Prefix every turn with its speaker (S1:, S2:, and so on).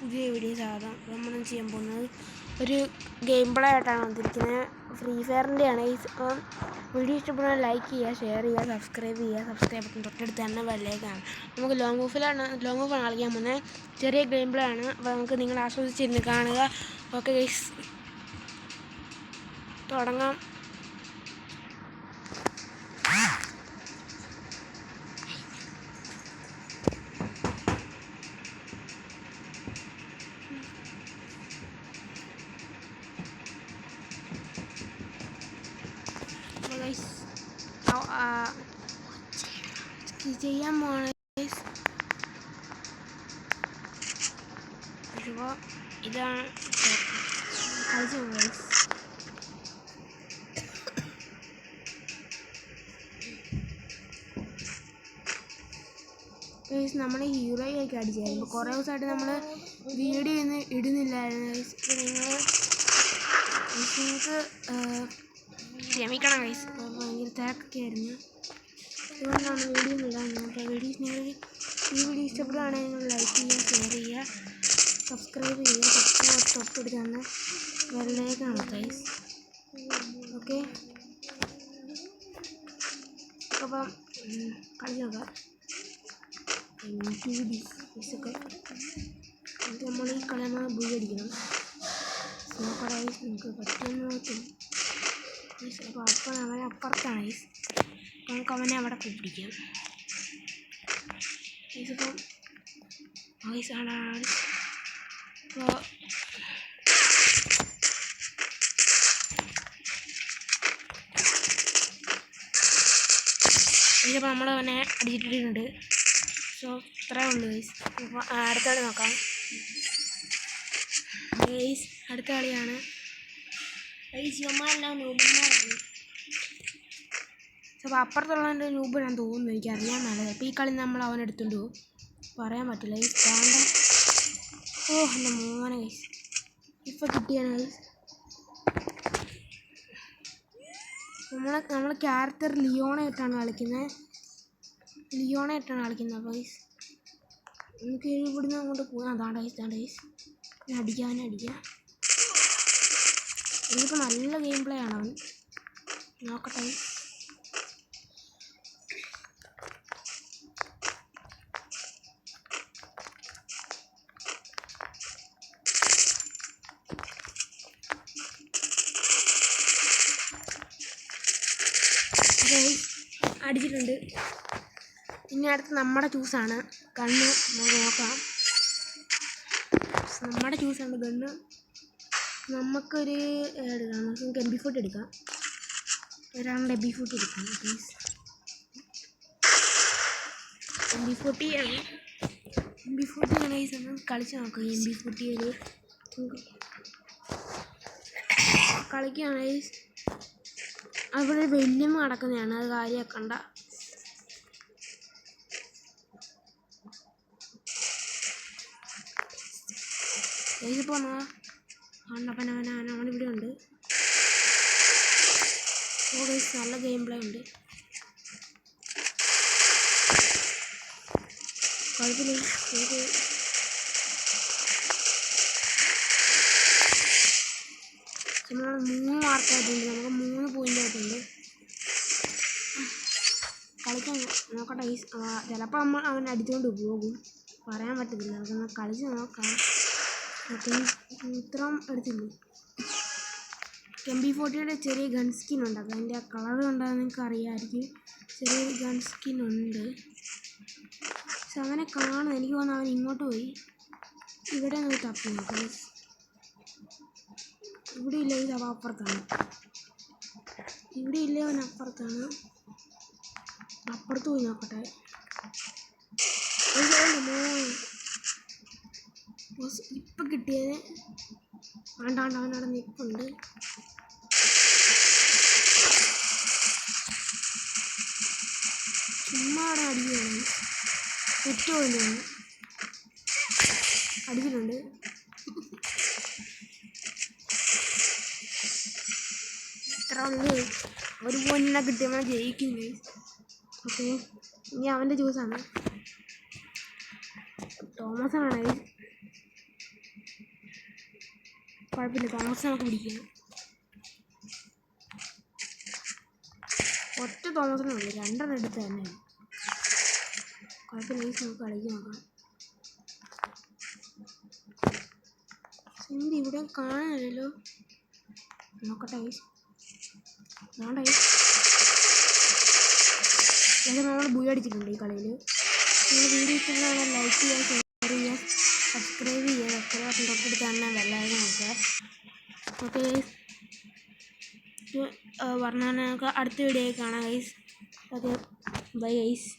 S1: പുതിയ വീഡിയോസ് ആകാം. നമ്മൾ ചെയ്യാൻ പോകുന്നത് ഒരു ഗെയിം പ്ലേ ആയിട്ടാണ് വന്നിരിക്കുന്നത്. ഫ്രീ ഫയറിൻ്റെ ആണ്. അപ്പം വീഡിയോ ഇഷ്ടപ്പെടാൻ ലൈക്ക് ചെയ്യുക, ഷെയർ ചെയ്യുക, സബ്സ്ക്രൈബ് ബട്ടൺ തൊട്ടടുത്ത് തന്നെ ബെല്ലൈക്കാണ്. നമുക്ക് ലോങ് ഓഫാണ് കളിക്കാൻ പോകുന്നത്. ചെറിയ ഗെയിം പ്ലേ ആണ്. അപ്പോൾ നമുക്ക് നിങ്ങൾ ആസ്വദിച്ചിരുന്ന് കാണുക. ഓക്കെ ഗൈസ്, തുടങ്ങാം. ചെയ്യാൻ പോവാണ്. ഇതാണ് നമ്മൾ ഹീറോയൊക്കെ അടിച്ചായിരുന്നു. കുറേ ദിവസമായിട്ട് നമ്മൾ വീഡിയോ ഒന്നും ഇടുന്നില്ലായിരുന്നു. നിങ്ങൾക്ക് ക്ഷമിക്കണം ഗൈസ്, ഭയങ്കര തിരക്കൊക്കെ ആയിരുന്നു. അതുകൊണ്ടാണ് വീഡിയോ ഇടാൻ. അപ്പോൾ ഈ വീഡിയോ ഇഷ്ടപ്പെടുകയാണെങ്കിൽ നിങ്ങൾ ലൈക്ക് ചെയ്യുക, ഷെയർ ചെയ്യുക, സബ്സ്ക്രൈബ് ചെയ്യുക. തൊട്ടടുത്ത് തന്നെ ബെല്ലൈക്കാണ് ഗൈസ്. ഓക്കെ, അപ്പം കളി നോക്കാം. ഒക്കെ നമ്മൾ ഈ കളി നമ്മൾ ബുള്ളി അടിക്കണം. നോക്കടാ നമുക്ക് പറ്റുമെന്ന് നോക്കും. അപ്പോൾ അപ്പം അവനെ അപ്പുറത്താണ് ഗൈസ്. നമുക്ക് അവനെ അവിടെ പിടിക്കാം. ഇതിപ്പം വയസ്സാണ്. അപ്പോൾ ഇതിപ്പോൾ നമ്മൾ അവനെ അടിച്ചിട്ടിട്ടുണ്ട്. സോ ഇത്രയേ ഉള്ളൂ ഗൈസ്. അപ്പോൾ അടുത്ത കളി നോക്കാം ഗൈസ്. അടുത്ത കളിയാണ് അപ്പോൾ അപ്പുറത്തുള്ളതിൻ്റെ രൂപ ഞാൻ തോന്നുന്നു, എനിക്കറിയാൻ മേലെ. അപ്പോൾ ഈ കളി നമ്മൾ അവനെടുത്തുകൊണ്ട് പോകും, പറയാൻ പറ്റില്ല ഗൈസ്. വേണ്ട, എൻ്റെ മോനെ ഗൈസ് ഇപ്പം കിട്ടിയാണ് ഗൈസ്. നമ്മൾ ക്യാരക്ടർ ലിയോണായിട്ടാണ് കളിക്കുന്നത്. അപ്പോൾ ഗൈസ് നമുക്ക് ഇവിടുന്ന് അങ്ങോട്ട് പോകാം. അതാണ് ഗൈസ്. അടിക്കാം. ഇതിപ്പോൾ നല്ല ഗെയിം പ്ലേ ആണ് അവൻ. നോക്കട്ടെ. അടിച്ചിട്ടുണ്ട്. ഇനി അടുത്ത് നമ്മുടെ ചൂസാണ്. ഗണ്ണ് നമുക്ക് നോക്കാം. നമ്മുടെ ചൂസാണ് ഗണ്ണ്. നമുക്കൊരു എടുക്കാം. നമുക്ക് MP40 എടുക്കാം. ഒരാളുടെ MP40 എടുക്കാം പ്ലീസ്. MP40 ആണ് കളിച്ച് നോക്കാം. MP40 കളിക്കുകയാണ്. അവിടെ വല്യമ്മ കിടക്കുന്നതാണ്, അത് കാര്യമാക്കണ്ട. ഇതിപ്പോൾ അവനിവിടെ ഉണ്ട്. നല്ല ഗെയിം പ്ലേ ഉണ്ട്. കുഴപ്പമില്ല. നമ്മൾ 3 മാർക്കായിട്ടുണ്ട്. നമുക്ക് 3 പോയിൻ്റ് ആയിട്ടുണ്ട്. കളിക്കാൻ നോക്കട്ടെ. ചിലപ്പോൾ അവൻ അടിച്ചുകൊണ്ട് പോകും, പറയാൻ പറ്റത്തില്ല. നമുക്കൊന്ന് കളിച്ച് നോക്കാം. ഇത്രയും എടുത്തില്ലേ. MP40 ചെറിയ ഗൺ സ്കിൻ ഉണ്ട്. അപ്പോൾ അതിൻ്റെ ആ കളർ കണ്ടാൽ നിങ്ങൾക്ക് അറിയാമായിരിക്കും. ചെറിയൊരു ഗൺ സ്കിൻ ഉണ്ട്. പക്ഷെ അവനെ കാണും. എനിക്ക് തോന്നുന്നു അവൻ ഇങ്ങോട്ട് പോയി. ഇവിടെ നമുക്ക് തപ്പി നോക്കാം. ഇവിടെ ഇല്ല, ഇത് അവൻ അപ്പുറത്താണ്. അവൻ അപ്പുറത്താണ്. അപ്പുറത്ത് പോയി നോക്കട്ടെ. ഇപ്പം കിട്ടിയത് വേണ്ടാണ്ട് അവനവിടെ നിൽപ്പുണ്ട്. ചുമ്മാ അവിടെ അടിക്കുകയാണ്. തെറ്റുപോയില്ലാണ്. അടിച്ചിട്ടുണ്ട്. ഇത്ര ഉള്ളു. ഒരു പോയിന്റിനെ കിട്ടിയവനെ ജയിക്കുന്നു. ഓക്കെ, ഇനി അവൻ്റെ ജ്യൂസാണ്. തോമസാണ്. കുഴപ്പമില്ല, തോമസ് നമുക്ക് പിടിക്കാം. ഒറ്റ തോമസിനുള്ളൂ, 2 എടുത്ത് തന്നെ കുഴപ്പമില്ല. നമുക്ക് കളിക്കാൻ നോക്കാം. സിന്ധി ഇവിടെ കാണാനില്ലല്ലോ, നോക്കട്ടെ. വേണ്ട, നമ്മൾ ബുയ അടിച്ചിട്ടുണ്ട് ഈ കളിയിൽ. നിങ്ങൾ വീഡിയോ ഇഷ്ടപ്പെടുകയാണെങ്കിൽ ലൈക്ക് ചെയ്യുക, ഷെയർ ചെയ്യുക, സബ്സ്ക്രൈബ് ചെയ്യുക. സബ്സ്ക്രൈബ് ബട്ടൺ തൊട്ടടുത്ത് തന്നെ ബെല്ലൈക്കൺ നോക്കുക. ഓക്കെ ഗൈസ്, പറഞ്ഞാൽ നമുക്ക് അടുത്ത വീഡിയോയിൽ കാണാം ഗൈസ്. Okay, bye guys.